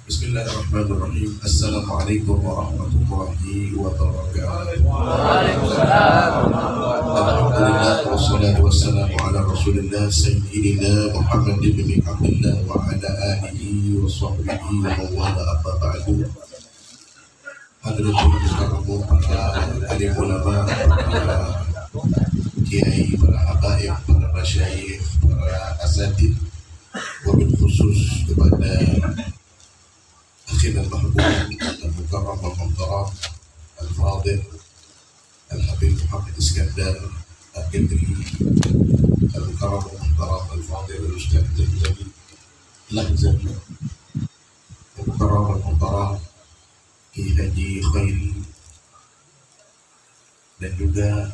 Bismillahirrahmanirrahim. Assalamualaikum warahmatullahi wabarakatuh. Waalaikumsalam. Alhamdulillah wassalatu wassalamu ala Rasulillah Sayyidina Muhammad bin Abdullah wa ala alihi wa sahbihi wa mawala amma ba'du. Hadirin sekalian, para alim ulama, para kiai, para habaib, para masyayikh, para asatid, wabil khusus kepada akhir al-mahbub al-mukarram al-muhtaram al-fadil Al-Habib Muhammad Iskandar Al-Qadri al-mukarram al-muhtaram al-fadil al-ustaz al-Jami Lahzami al-mukarram al-muhtaram Ki Haji Khairi, dan juga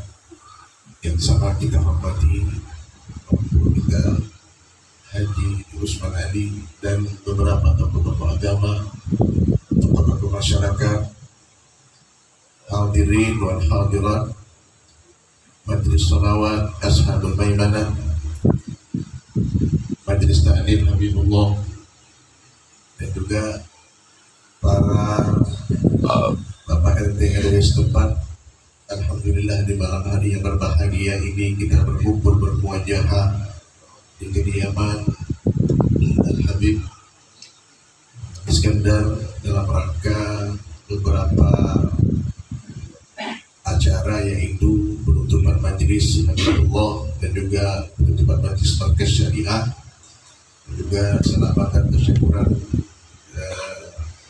yang sangat kita hormati kita Haji Usman Ali dan beberapa tokoh-tokoh agama, tokoh-tokoh masyarakat, hadirin wal hadirat, Majlis Salawat Ashabul Maimanah, Majlis Ta'lim Habibullah, dan juga para Bapak RT RW setempat. Alhamdulillah di malam hari yang berbahagia ini kita berkumpul bermuajahah di kediaman Al-Habib Iskandar dalam rangka beberapa acara, yaitu penutupan majelis Habibullah dan juga penutupan majelis Markas Syariah, dan juga selamatan kesyukuran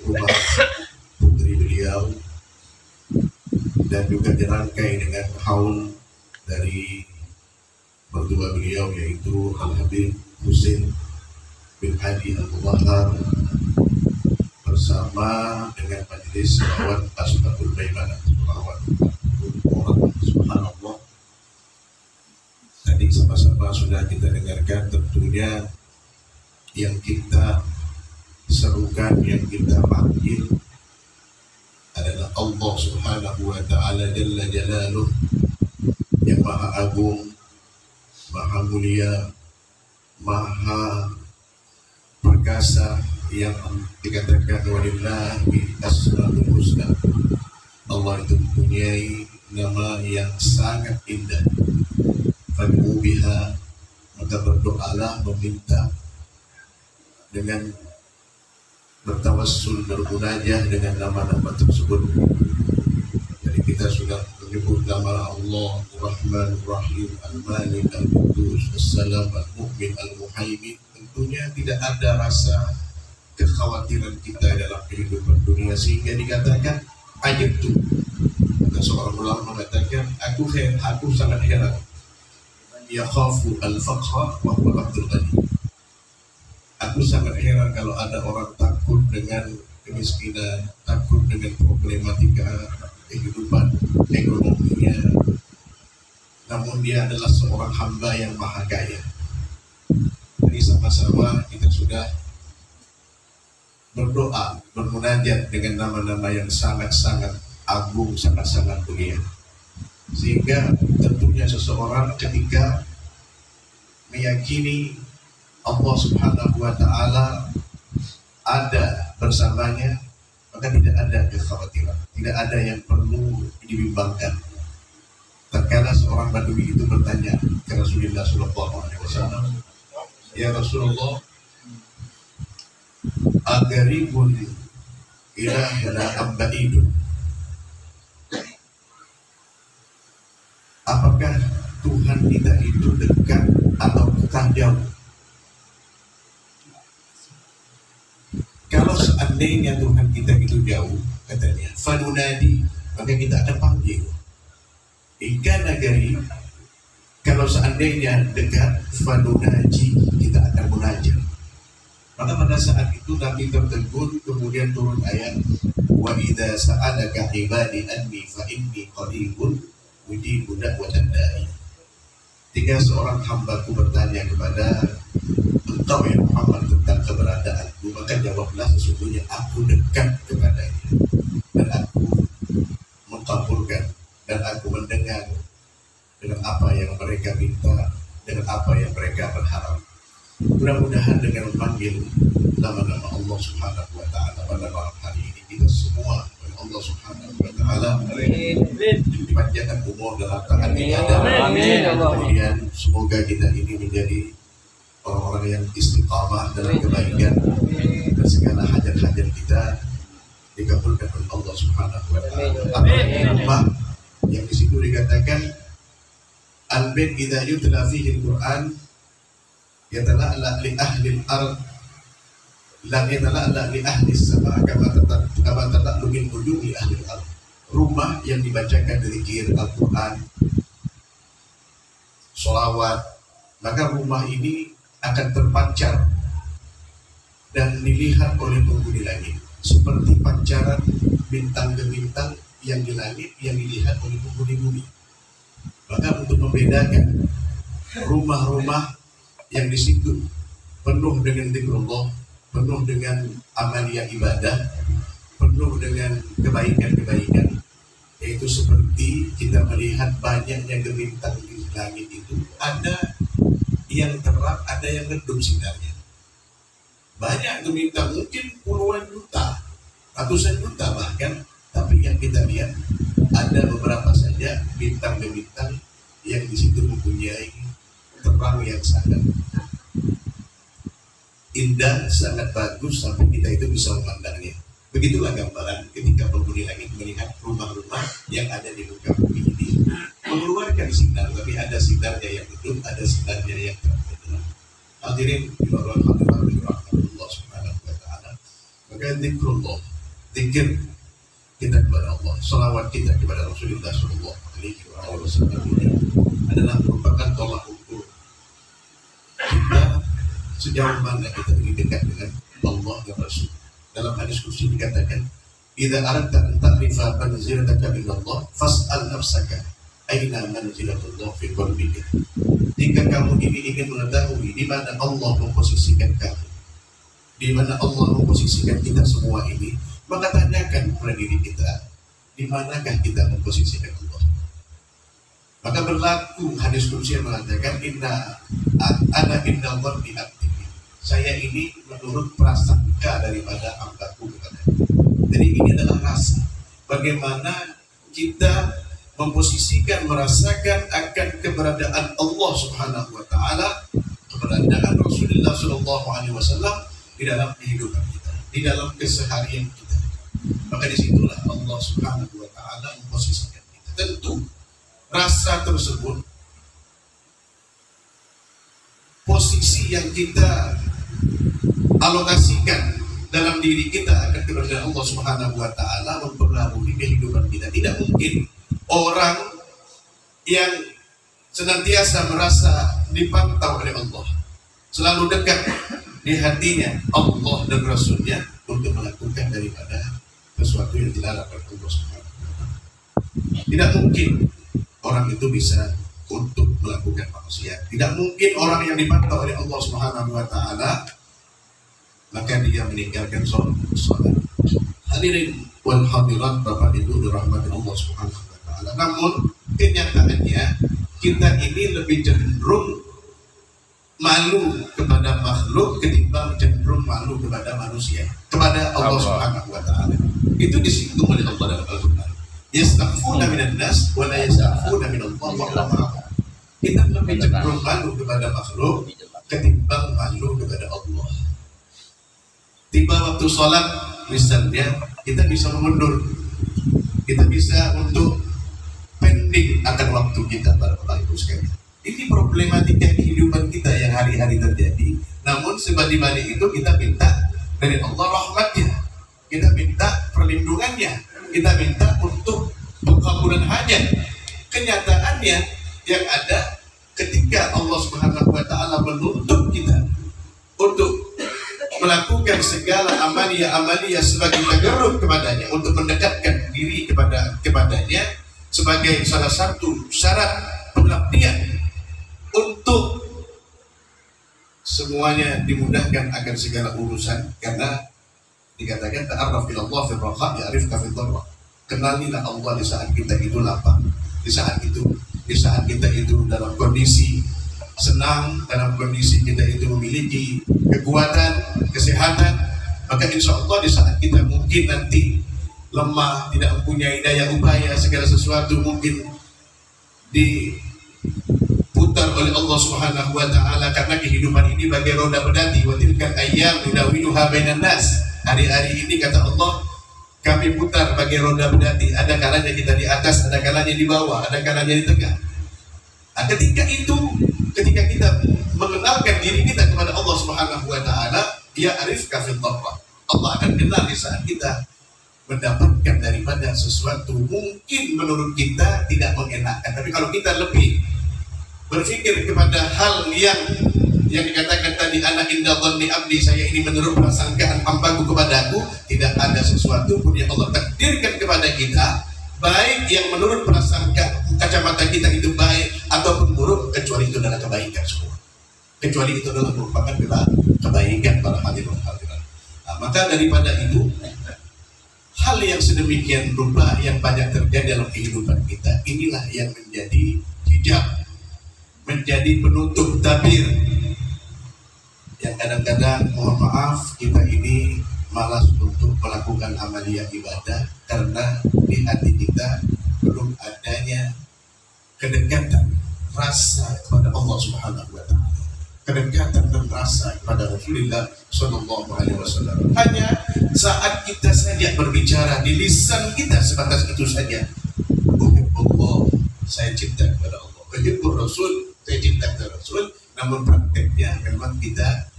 rumah putri beliau, dan juga dirangkai dengan haul dari mertua beliau, yaitu Al-Habib Husain bin Ali Al-Mudahhar, bersama dengan Majelis Salawat Ashabul Maimanah. Subhanallah. Tadi sama-sama sudah kita dengarkan, tentunya yang kita serukan, yang kita panggil adalah Allah Subhanahu wa Ta'ala Jalla Jalaluh, yang Maha Agung, Maha Mulia, Maha Perkasa, yang dikatakan walillahi asmaul husna. Allah itu mempunyai nama yang sangat indah. Fad'u biha, maka berdoalah, meminta dengan bertawassul, bermunajah dengan nama-nama tersebut. Jadi kita sudah menyebut nama Allah Ar-Rahman Ar-Rahim, Al-Malik, Al-Qudus, As-Salam, Al-Mu'min, Al-Muhaimin. Tentunya tidak ada rasa kekhawatiran kita dalam kehidupan dunia, sehingga dikatakan ayat itu. Ada seorang ulama mengatakan, aku sangat heran, ya khafu al-faqha wa huwa abdul ghani. Aku sangat heran kalau ada orang takut dengan kemiskinan, takut dengan problematika kehidupan ekonominya, namun dia adalah seorang hamba yang maha kaya. Jadi sama-sama kita sudah berdoa, bermunajat dengan nama-nama yang sangat-sangat agung, sangat-sangat mulia, sehingga tentunya seseorang ketika meyakini Allah Subhanahu wa Ta'ala ada bersamanya, maka tidak ada kekhawatiran, tidak ada yang perlu dibimbangkan. Tatkala seorang Badui itu bertanya ke Rasulullah SAW, ya Rasulullah, agaribun ilahana amba'idun, apakah Tuhan kita itu dekat atau jauh? Kalau seandainya Tuhan kita itu jauh, katanya, fanunadi, maka kita akan panggil. Ikan nagari, kalau seandainya dekat, fanunaji, kita akan munajat. Maka pada saat itu Nabi tertegun, kemudian turun ayat, wa idza sa'alaka ibadi anni fa inni qaribun ujibu da'watad da'i. Jika seorang hambaku bertanya kepada engkau ya Muhammad tentang keberadaanku, maka jawablah, sesungguhnya aku dekat kepadanya dan aku mengabulkan dan aku mendengar dengan apa yang mereka minta, dengan apa yang mereka berharap. Mudah-mudahan dengan memanggil nama-nama Allah Subhanahu wa Ta'ala, Allah Subhanahu wa taala. Dipanjangkan umur dalam taat ibadah. Amin. Kemudian semoga kita ini menjadi orang-orang yang istiqamah dalam kebaikan dan segala hajat-hajat kita dikabulkan oleh Allah Subhanahu wa taala. Apalagi rumah yang di situ dikatakan al-bait idza yutla fihi al-Qur'an yatala'la li ahli al-ard la yatala'la li ahli as-sama' kama tatala'lu min ujumi ahli al-ard. Rumah yang dibacakan zikir Al-Qur'an, sholawat, maka rumah ini akan terpancar dan dilihat oleh penghuni langit seperti pancaran bintang ke bintang yang di langit yang dilihat oleh penghuni bumi. Maka untuk membedakan rumah-rumah yang di situ penuh dengan zikrullah, penuh dengan amalia ibadah, penuh dengan kebaikan-kebaikan, yaitu seperti kita melihat banyaknya bintang di langit itu, ada yang terang, ada yang redup sinarnya. Banyak bintang, mungkin puluhan juta, ratusan juta bahkan, tapi yang kita lihat ada beberapa saja bintang-bintang yang di situ mempunyai terang yang sangat indah, sangat bagus sampai kita itu bisa memandangnya. Begitulah gambaran ketika penghuni langit melihat rumah-rumah yang ada di muka bumi ini mengeluarkan sinar, tapi ada sinarnya yang redup, ada sinarnya yang terang. Hadirin Allah Subhanahu wa taala. Maka zikrullah, zikir kita kepada Allah, salawat kita kepada Rasulullah sallallahu alaihi wasallam adalah merupakan tolak ukur kita sejauh mana kita ingin dekat dengan Allah dan Rasul. Dalam hadis qudsi dikatakan, "Idza aradta an ta'rifa manzilataka min Allah, fas'al nafsaka aina manzilatullah fi qalbika." Jika kamu ini ingin mengetahui di mana Allah memposisikan kamu, di mana Allah memposisikan kita semua ini, maka tanyakan kepada diri kita, di manakah kita memposisikan Allah. Maka berlaku hadis qudsi yang mengatakan, ana inna dhanni abdi. Saya ini menurut prasangka daripada hambaku kepada-Nya. Jadi ini adalah rasa bagaimana kita memposisikan, merasakan akan keberadaan Allah Subhanahu wa taala, keberadaan Rasulullah sallallahu alaihi wasallam di dalam kehidupan kita, di dalam keseharian kita. Maka disitulah Allah Subhanahu wa taala memposisikan kita. Tentu rasa tersebut, posisi yang kita alokasikan dalam diri kita akan keberadaan Allah Subhanahu wa taala mempengaruhi kehidupan kita. Tidak mungkin orang yang senantiasa merasa dipantau oleh Allah, selalu dekat di hatinya Allah dan Rasulnya untuk melakukan daripada sesuatu yang dilarang oleh Allah Subhanahu wa taala. Tidak mungkin orang itu bisa untuk melakukan maksiat. Tidak mungkin orang yang dipantau oleh Allah Subhanahu wa taala maka dia meninggalkan sholat. Hadirin wal hadirat, Bapak Ibu dirahmati Allah Subhanahu wa taala. Namun kenyataannya kita ini lebih cenderung malu kepada makhluk ketimbang cenderung malu kepada manusia, kepada Allah Subhanahu wa taala. Itu disinggung oleh Allah dalam Al-Qur'an. Yastaghfuna minan nas wa la yastaghfuna min Allah wa Allah. Kita lebih cenderung malu kepada makhluk ketimbang malu kepada Allah. Tiba waktu sholat misalnya, kita bisa mundur, kita bisa untuk pending akan waktu kita pada Bapak Ibu sekalian. Ini problematika kehidupan kita yang hari-hari terjadi. Namun sebalik itu kita minta dari Allah rahmatnya, kita minta perlindungannya, kita minta untuk pengkabulan hajat. Kenyataannya yang ada ketika Allah Subhanahu wa taala menuntut kita untuk melakukan segala amalia sebagai tagarrub kepadanya, untuk mendekatkan diri kepadanya sebagai salah satu syarat pengabdian untuk semuanya dimudahkan akan segala urusan. Karena dikatakan ta'arraf ila Allah fi raha ya'rifka fi dharra. Kenalilah Allah di saat kita itu lapang, di saat kita itu dalam kondisi senang, dalam kondisi kita itu memiliki kekuatan, kesehatan, maka insya Allah di saat kita mungkin nanti lemah, tidak mempunyai daya upaya, segala sesuatu mungkin diputar oleh Allah Subhanahu wa taala, karena kehidupan ini bagai roda berdati. Wa tilkal ayyam nudawiluha bainan nas. Hari-hari ini kata Allah kami putar bagai roda berdati. Ada kalanya kita di atas, ada kalanya di bawah, ada kalanya di tengah. Nah, ketika kita mengenalkan diri kita kepada Allah Subhanahu wa taala, ya arifka fil taqwa. Allah akan kenal di saat kita mendapatkan daripada sesuatu mungkin menurut kita tidak mengenakan, tapi kalau kita lebih berpikir kepada hal yang dikatakan tadi, ana inda dhanni abdi, saya ini menurut prasangkaan hambaku kepadaku, tidak ada sesuatu pun yang Allah takdirkan kepada kita, baik yang menurut prasangka kacamata kita itu baik ataupun buruk, kecuali itu adalah kebaikan semua. Kecuali itu adalah merupakan kebaikan para hadirin hadirat. Nah, maka daripada itu, hal yang sedemikian rupa yang banyak terjadi dalam kehidupan kita, inilah yang menjadi hijab, menjadi penutup tabir, yang kadang-kadang mohon maaf kita ini malas untuk melakukan amaliyah ibadah karena di hati kita belum adanya kedekatan rasa kepada Allah Subhanahu wa taala, kedekatan dan rasa kepada Rasulullah Shallallahu Alaihi Wasallam. Hanya saat kita saja berbicara di lisan kita sebatas itu saja. Allah, saya cinta kepada Allah. Uhibbur Rasul, saya cinta kepada Rasul. Namun prakteknya memang kita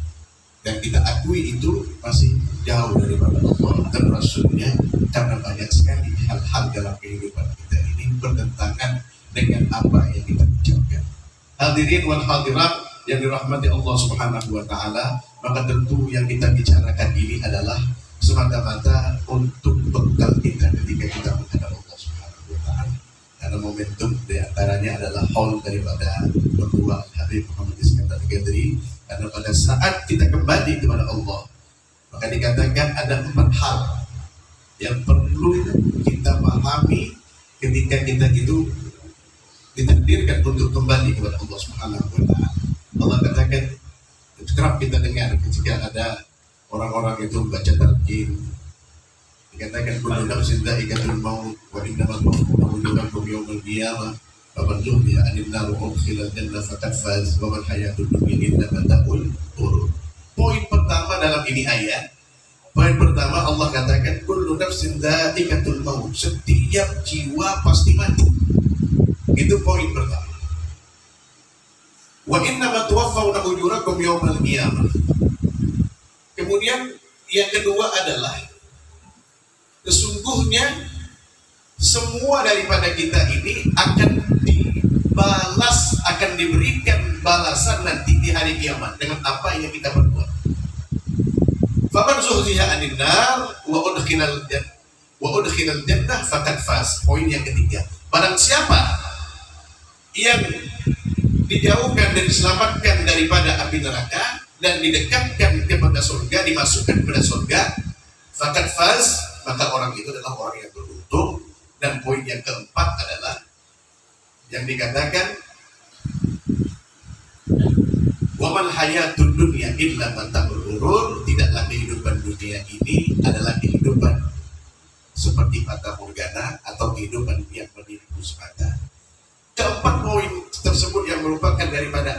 akui itu masih jauh daripada Allah dan Rasulnya, karena banyak sekali hal-hal dalam kehidupan kita ini bertentangan dengan apa yang kita ucapkan. Hadirin wal hadirat yang dirahmati Allah Subhanahu wa taala, maka tentu yang kita bicarakan ini adalah semata-mata untuk bekal kita ketika kita menghadap Allah Subhanahu wa taala. Karena momentum diantaranya adalah haul daripada Rasulullah Habib Muhammad Iskandar Gadri. Karena pada saat kita kembali kepada Allah, maka dikatakan ada 4 hal yang perlu kita pahami ketika kita itu ditakdirkan untuk kembali kepada Allah Subhanahu wa taala. Allah katakan, kerap kita dengar ketika ada orang-orang itu baca talqin, dikatakan kullu nafsin dha'iqatul maut wa innamal mautu yawmal qiyamah faman zuhziha 'anil nar wa udkhila al-jannah faqad faz wa mal hayatud dunya illa mata'ul ghurur. Poin pertama dalam ini ayat, poin pertama Allah katakan kullu nafsin dha'iqatul maut, setiap jiwa pasti mati. Itu poin pertama. Wa innama tuwaffawna ujurakum yawmal qiyamah. Kemudian yang kedua adalah sesungguhnya semua daripada kita ini akan dibalas, akan diberikan balasan nanti di hari kiamat dengan apa yang kita perbuat. Faman zuhziha 'anil nar wa udkhilal jannah faqad faz. Poin yang ketiga, barang siapa yang dijauhkan dan diselamatkan daripada api neraka dan didekatkan kepada surga, dimasukkan kepada surga, faqad faz, maka orang itu adalah orang yang beruntung. Dan poin yang keempat adalah yang dikatakan wamal hayatud dunya illa mata'ul ghurur, tidaklah kehidupan dunia ini adalah kehidupan seperti fata morgana atau kehidupan yang menipu semata. Keempat poin tersebut yang merupakan daripada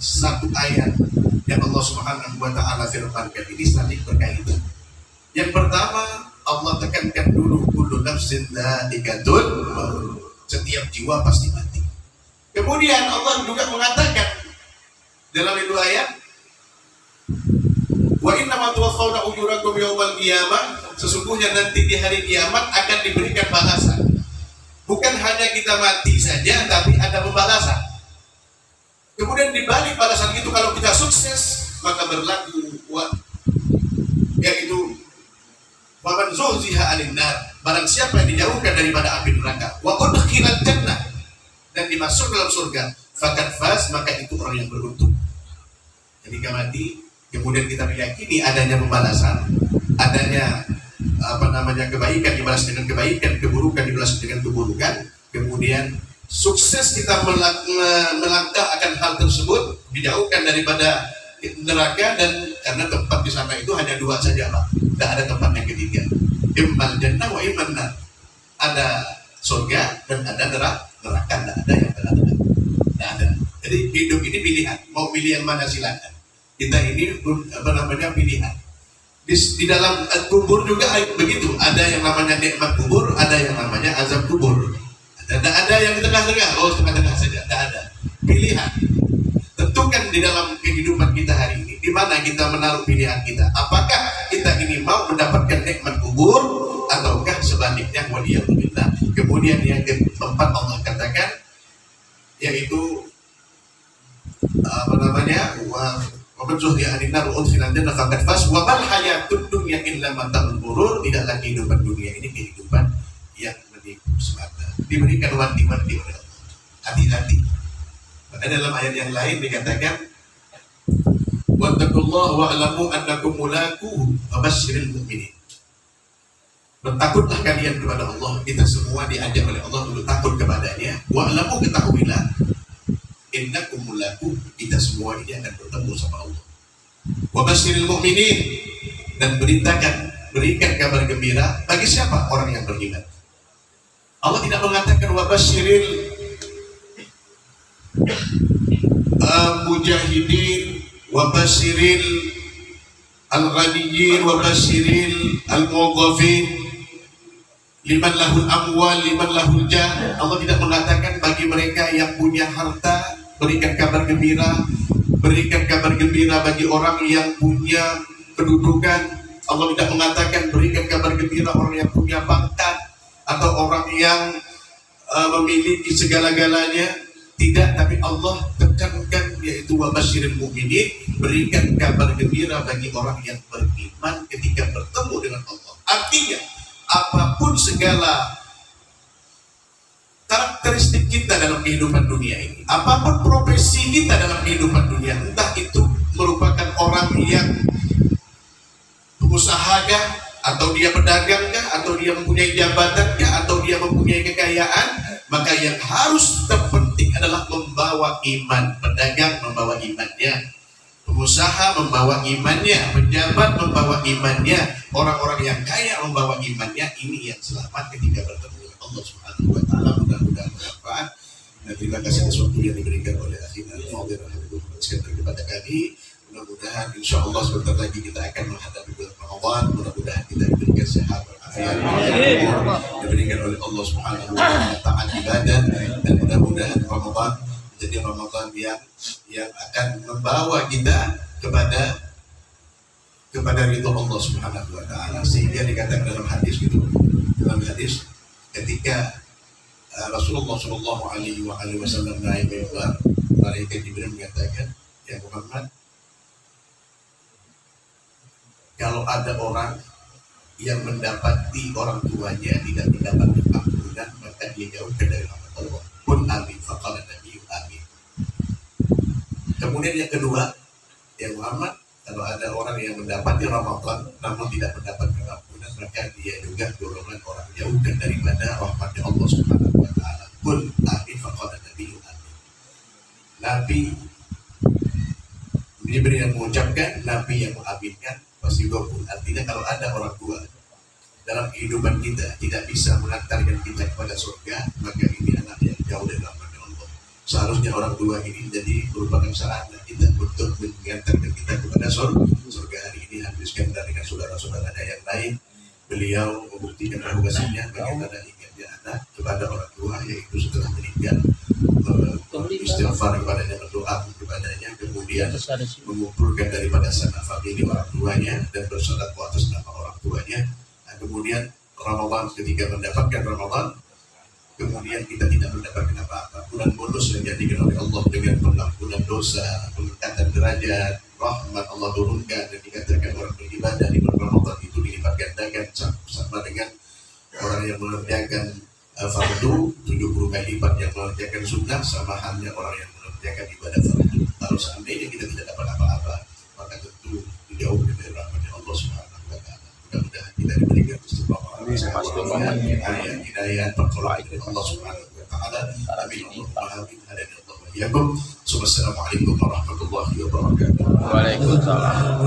satu ayat yang Allah Subhanahu wa taala firmankan ini saling berkaitan. Yang pertama, Allah tekankan dulu kullu nafsin dha'iqatul maut, setiap jiwa pasti mati. Kemudian Allah juga mengatakan dalam itu ayat, wa innama tuwaffawna ujurakum yawmal qiyamah, sesungguhnya nanti di hari kiamat akan diberikan balasan. Bukan hanya kita mati saja, tapi ada pembalasan. Kemudian di balik balasan itu, kalau kita sukses, maka berlaku yaitu waman zuhziha 'anil nar, barang siapa yang dijauhkan daripada api neraka, wa udkhilal jannah, dan dimasuk dalam surga, faqad faz, maka itu orang yang beruntung. Ketika mati, kemudian kita meyakini adanya pembalasan, adanya kebaikan dibalas dengan kebaikan, keburukan dibalas dengan keburukan. Kemudian sukses kita melangkah akan hal tersebut, dijauhkan daripada neraka, dan karena tempat di sana itu hanya 2 saja, Pak. Tidak ada tempat yang ketiga. Immal jannah wa imman nar. Ada surga dan ada neraka. Tidak ada yang tengah-tengah. Tidak ada. Jadi hidup ini pilihan. Mau pilih yang mana silakan. Kita ini pilihan. Di dalam kubur juga begitu. Ada yang namanya nikmat kubur, ada yang namanya azab kubur. Tidak ada yang di tengah-tengah. Oh, tengah-tengah saja. Tidak ada. Pilihan. Tentukan di dalam kehidupan kita hari ini, di mana kita menaruh pilihan kita. Apakah kita ini mau mendapatkan nikmat kubur, ataukah sebaliknya, waliyahulillah. Kemudian yang keempat Allah katakan, yaitu وَمَنْ زُحْزِحَ عَنِ النَّارِ وَأُدْخِلَ الْجَنَّةَ فَقَدْ فَازَ وَمَا الْحَيَاةُ الدُّنْيَا إِلَّا مَتَاعُ الْغُرُورِ. Tidaklah kehidupan dunia ini kehidupan yang menipu semata. Diberikan wanti-wanti oleh Allah. Hati-hati. Pada dalam ayat yang lain dikatakan, وَاتَّقُوا وَاعْلَمُوا أَنَّكُمْ مُلَاقُوهُ وَبَشِّرِ الْمُؤْمِنِينَ. Bertakutlah kalian kepada Allah. Kita semua diajak oleh Allah untuk takut kepadanya. Wa'lamu, ketahuilah, innakum mulaquh, kita semua ini akan bertemu sama Allah. Wa basyiril mu'minin, dan berikan kabar gembira bagi siapa? Orang yang beriman. Allah tidak mengatakan wa basyiril mujahidin, wa basyiril al-ghaniyyin, wa basyiril al-muwazzafin, liman lahul amwal, liman lahul jah. Allah tidak mengatakan bagi mereka yang punya harta berikan kabar gembira, berikan kabar gembira bagi orang yang punya kedudukan. Allah tidak mengatakan berikan kabar gembira orang yang punya pangkat atau orang yang memiliki segala-galanya. Tidak, tapi Allah tekankan, yaitu wa basyiril mu'minin, berikan kabar gembira bagi orang yang beriman ketika bertemu dengan Allah. Artinya apapun segala karakteristik kita dalam kehidupan dunia ini, apapun profesi kita dalam kehidupan dunia, entah itu merupakan orang yang pengusaha, atau dia pedagang, atau dia mempunyai jabatan, atau dia mempunyai kekayaan, maka yang harus terpenting adalah membawa iman. Pedagang membawa imannya, pengusaha membawa imannya, pejabat membawa imannya, orang-orang yang kaya membawa imannya. Ini yang selamat ketika bertemu dengan Allah Subhanahu wa taala. Mudah-mudahan bermanfaat. Dan terima kasih atas waktu yang diberikan oleh akhina al-fadhil kepada kami. Mudah-mudahan insya Allah sebentar lagi kita akan menghadapi bulan Ramadan. Mudah-mudahan kita diberikan sehat walafiat, diberikan oleh Allah Subhanahu wa taala taat ibadah, dan mudah-mudahan Ramadan menjadi Ramadan yang akan membawa kita kepada ridho Allah Subhanahu wa taala. Sehingga dikatakan dalam hadis ketika Rasulullah Shallallahu Alaihi Wasallam naik mimbar, malaikat Jibril mengatakan, ya Muhammad, kalau ada orang yang mendapati orang tuanya tidak mendapatkan ampunan, maka dia jauhkan dari rahmat Allah. Pun amin, faqala nabiyyu amin. Kemudian yang kedua, ya Muhammad, kalau ada orang yang mendapati Ramadan namun tidak mendapatkan ampunan, maka dia juga golongan orang jauhkan daripada rahmatnya Allah Subhanahu wa taala. Pun amin, faqala nabiyyu amin. Nabi Jibril yang mengucapkan, Nabi yang mengaminkan, pasti pun. Artinya kalau ada orang tua dalam kehidupan kita tidak bisa mengantarkan kita kepada surga, maka ini anak yang jauh dari rahmatnya Allah. Seharusnya orang tua ini menjadi merupakan sarana kita untuk mengantarkan kita kepada surga. Hari ini habiskan dengan saudara-saudara yang lain, beliau membuktikan bahwasanya bagaimana ingatnya anak kepada orang tua, yaitu setelah meninggal istighfar kepadanya, berdoa kepadanya, kemudian mengumpulkan daripada sanak famili orang tuanya dan bersedekah atas nama orang tuanya. Nah, kemudian Ramadan, ketika mendapatkan Ramadan, kemudian kita tidak mendapatkan apa-apa. Bulan bonus yang dijadikan oleh Allah dengan pengampunan dosa, pengangkatan derajat, rahmat Allah turunkan, dan dikatakan orang beribadah di bulan Ramadan itu dilipat gandakan sama dengan orang yang mengerjakan fardu 70 kali lipat yang mengerjakan sunnah, sama halnya orang yang mengerjakan ibadah fardu. Kalau seandainya kita tidak dapat apa-apa, maka tentu dijauhkan dari rahmatnya Allah Subhanahu wa taala. Mudah-mudahan kita diberikan istiqomah, hidayah, pertolongan dari Allah Subhanahu wa taala. Amin. Amin. Assalamualaikum warahmatullahi wabarakatuh. Waalaikumsalam.